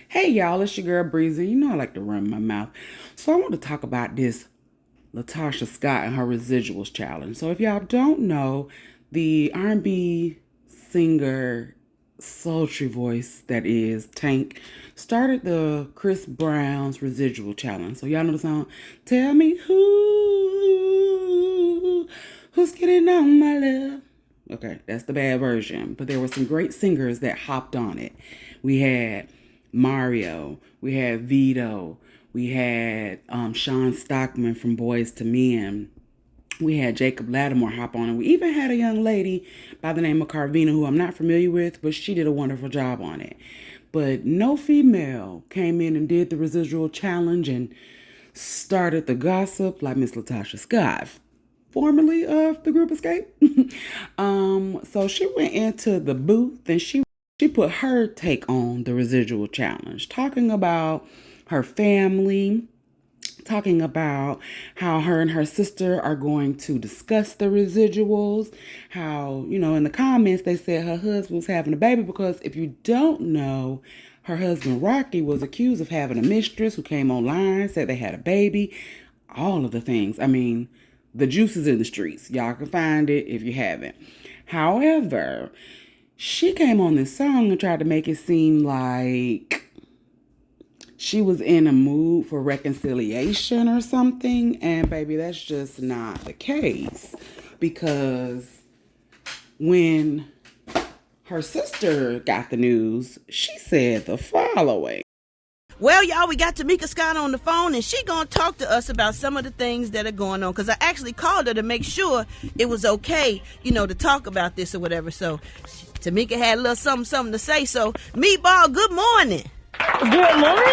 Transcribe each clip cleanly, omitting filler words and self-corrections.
Hey y'all, it's your girl Breezy. You know I like to run my mouth. So I want to talk about this Latocha Scott and her residuals challenge. So if y'all don't know, the R&B singer, sultry voice that is Tank, started the Chris Brown's residual challenge. So y'all know the song, Tell Me Who's Getting On My Love. Okay, that's the bad version. But there were some great singers that hopped on it. We had Mario, we had Vito, we had Sean Stockman from Boys to Men. We had Jacob Lattimore hop on, and we even had a young lady by the name of Carvina, who I'm not familiar with, but she did a wonderful job on it. But no female came in and did the residual challenge and started the gossip like Miss Latocha Scott, formerly of the group Escape. So she went into the booth and she put her take on the residual challenge, talking about her family, talking about how her and her sister are going to discuss the residuals, how, in the comments they said her husband was having a baby because if you don't know, her husband Rocky was accused of having a mistress who came online, said they had a baby, all of the things. I mean, the juice is in the streets. Y'all can find it if you haven't. However, she came on this song and tried to make it seem like she was in a mood for reconciliation or something. And baby, that's just not the case. Because when her sister got the news, she said the following. Well, y'all, we got Tamika Scott on the phone, and she gonna talk to us about some of the things that are going on. Because I actually called her to make sure it was okay, to talk about this or whatever. So Tamika had a little something to say. So, Meatball, good morning. Good morning.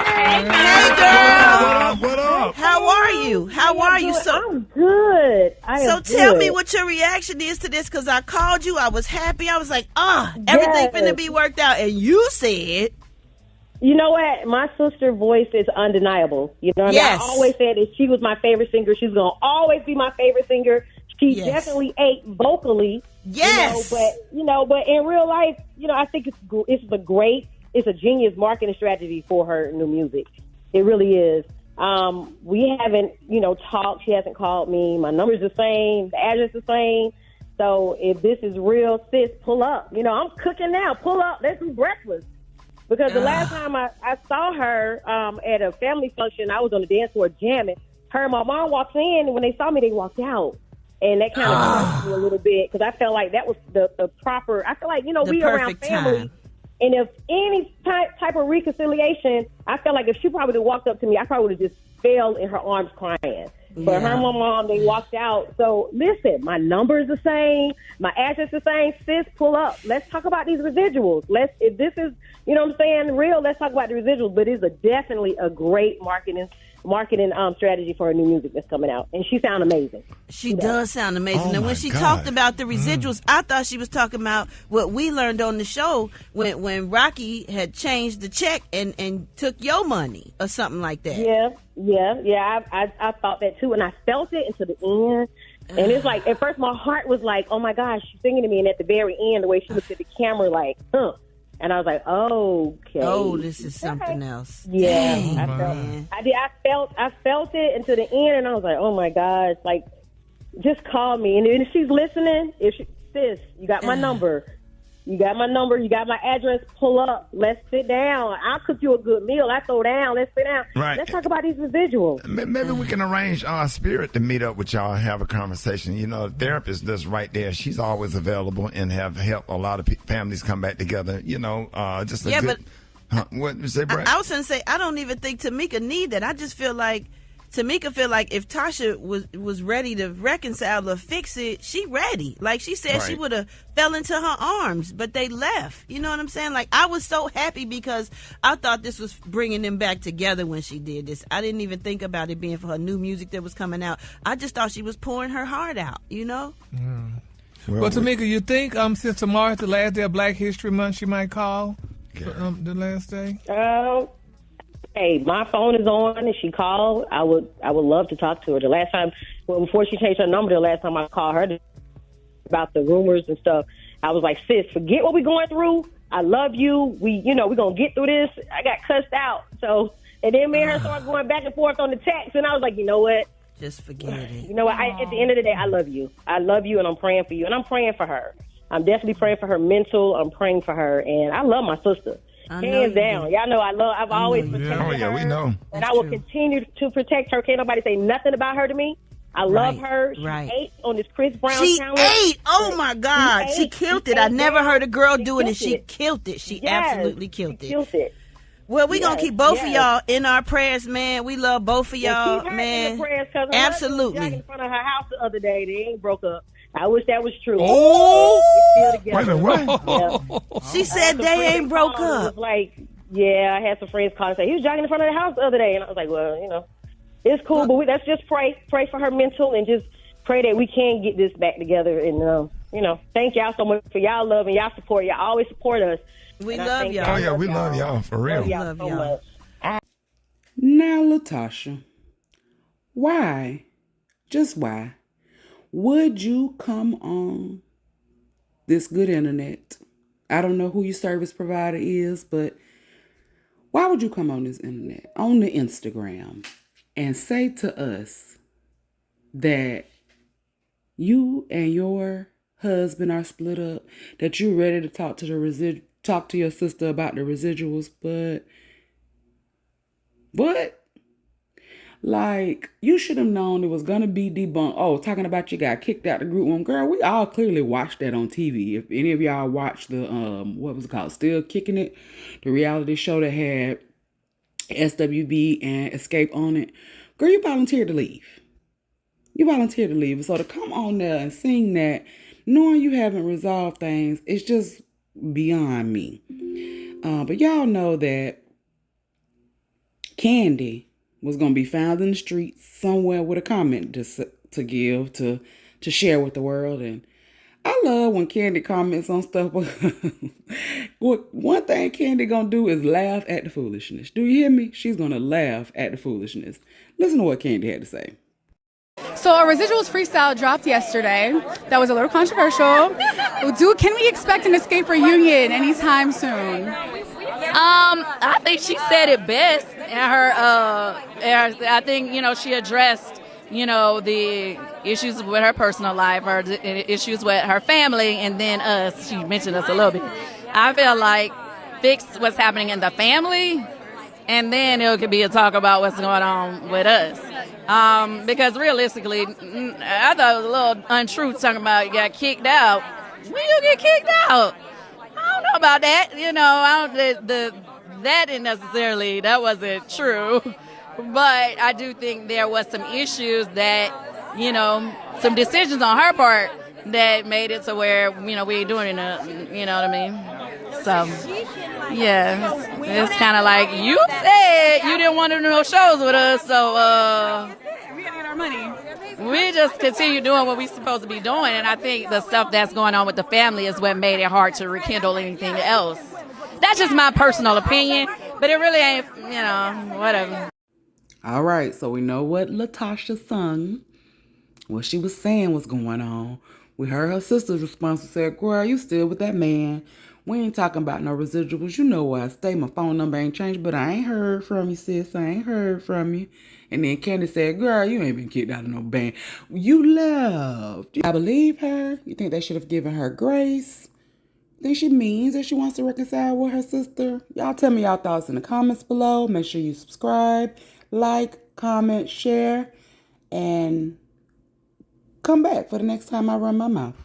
Hey, girl. What up? How are you? How are you? I'm good. Tell me what your reaction is to this, because I called you. I was happy. I was like, everything finna be worked out. And you said... You know what? My sister's voice is undeniable. You know what yes. I mean? I always said that she was my favorite singer. She's going to always be my favorite singer. She definitely ate vocally. Yes. But in real life, I think it's a genius marketing strategy for her new music. It really is. We haven't, talked. She hasn't called me. My number's the same. The address the same. So if this is real, sis, pull up. I'm cooking now. Pull up. Let's do breakfast. Because the last time I saw her at a family function, I was on the dance floor jamming. Her and my mom walked in, and when they saw me, they walked out. And that kind of touched me a little bit because I felt like that was the proper. I feel like, we around family. Time. And if any type of reconciliation, I felt like if she probably would have walked up to me, I probably would have just fell in her arms crying. But her and my mom, they walked out. So listen, my number is the same. My address is the same. Sis, pull up. Let's talk about these residuals. If this is, real, let's talk about the residuals. But it's definitely a great marketing strategy for her new music that's coming out. And she sounds amazing. She does sound amazing. Oh, and when she talked about the residuals, I thought she was talking about what we learned on the show when Rocky had changed the check and took your money or something like that. Yeah. I thought that too. And I felt it until the end. And it's like, at first my heart was like, oh my gosh, she's singing to me. And at the very end, the way she looked at the camera like, And I was like, okay. Oh, this is something else. Yeah. Dang, I felt it until the end, and I was like, oh my gosh, like, just call me. And if she's listening, sis, you got my number. You got my address, pull up. Let's sit down. I'll cook you a good meal. I throw down. Let's sit down. Right. Let's talk about these residuals. Maybe we can arrange Spirit to meet up with y'all and have a conversation. The therapist that's right there. She's always available and have helped a lot of families come back together. Just a good... But what you say, Brad? I was going to say, I don't even think Tamika need that. I just feel like Tamika feel like if Tasha was ready to reconcile or fix it, she ready. Like she said, she would have fell into her arms, but they left. You know what I'm saying? Like I was so happy because I thought this was bringing them back together when she did this. I didn't even think about it being for her new music that was coming out. I just thought she was pouring her heart out, Well, Tamika, you think since tomorrow's the last day of Black History Month, she might call the last day? Hey, my phone is on, and she called. I would love to talk to her. The last time, before she changed her number, the last time I called her about the rumors and stuff, I was like, sis, forget what we're going through. I love you. We're going to get through this. I got cussed out. So, and then me and her started going back and forth on the text. And I was like, you know what? Just forget it. You know what? At the end of the day, I love you. I love you, and I'm praying for you. And I'm praying for her. I'm definitely praying for her mental. I'm praying for her. And I love my sister. Hands down. Y'all know I've always protected her. Oh, yeah, we know. And I will continue to protect her. Can't nobody say nothing about her to me. I love her. She ate on this Chris Brown challenge. She ate. Oh, my God. She killed it. I never heard a girl doing it. She killed it. She absolutely killed it. Well, we're going to keep both of y'all in our prayers, man. We love both of y'all, man. In prayers, cause absolutely. Was in front of her house the other day. They ain't broke up. I wish that was true. Oh! Wait a minute, what? She said they ain't broke up. Like, I had some friends call and say, he was jogging in front of the house the other day. And I was like, well, it's cool, but let's just pray for her mental and just pray that we can get this back together. And, thank y'all so much for y'all love and y'all support. Y'all always support us. We love y'all. Oh, yeah, we love y'all, for real. We love y'all so much. Now, Latocha, why, just why, would you come on this good internet? I don't know who your service provider is, but why would you come on this internet, on the Instagram, and say to us that you and your husband are split up, that you're ready to talk to your sister about the residuals, but what? Like, you should have known it was gonna be debunked. Oh, talking about you got kicked out the group room. Girl, we all clearly watched that on TV. If any of y'all watched the what was it called? Still Kicking It, the reality show that had SWB and Escape on it. Girl, you volunteered to leave. So to come on there and sing that, knowing you haven't resolved things, it's just beyond me. But y'all know that Candy was going to be found in the streets somewhere with a comment to give, to share with the world. And I love when Candy comments on stuff. One thing Candy going to do is laugh at the foolishness. Do you hear me? She's going to laugh at the foolishness. Listen to what Candy had to say. So our residuals freestyle dropped yesterday. That was a little controversial. Can we expect an Escape reunion anytime soon? I think she said it best in her, I think, she addressed, the issues with her personal life, her issues with her family, and then us. She mentioned us a little bit. I feel like fix what's happening in the family, and then it could be a talk about what's going on with us. Because realistically, I thought it was a little untruth talking about you got kicked out. When you get kicked out? I don't know about that. That didn't necessarily, that wasn't true. But I do think there was some issues that, some decisions on her part that made it to where, we ain't doing it, you know what I mean? So, yeah, it's kind of like, you said you didn't want to do no shows with us, so, We gotta get our money. we just continue doing what we're supposed to be doing, and I think the stuff that's going on with the family is what made it hard to rekindle anything else. That's just my personal opinion, but it really ain't, whatever. All right, so we know what Latocha sung, what she was saying was going on. We heard her sister's response and said, girl, you still with that man. We ain't talking about no residuals. You know where I stay. My phone number ain't changed, but I ain't heard from you, sis. I ain't heard from you. And then Candy said, girl, you ain't been kicked out of no band. You left. I believe her. You think they should have given her grace? Think she means that she wants to reconcile with her sister? Y'all tell me y'all thoughts in the comments below. Make sure you subscribe, like, comment, share, and come back for the next time I run my mouth.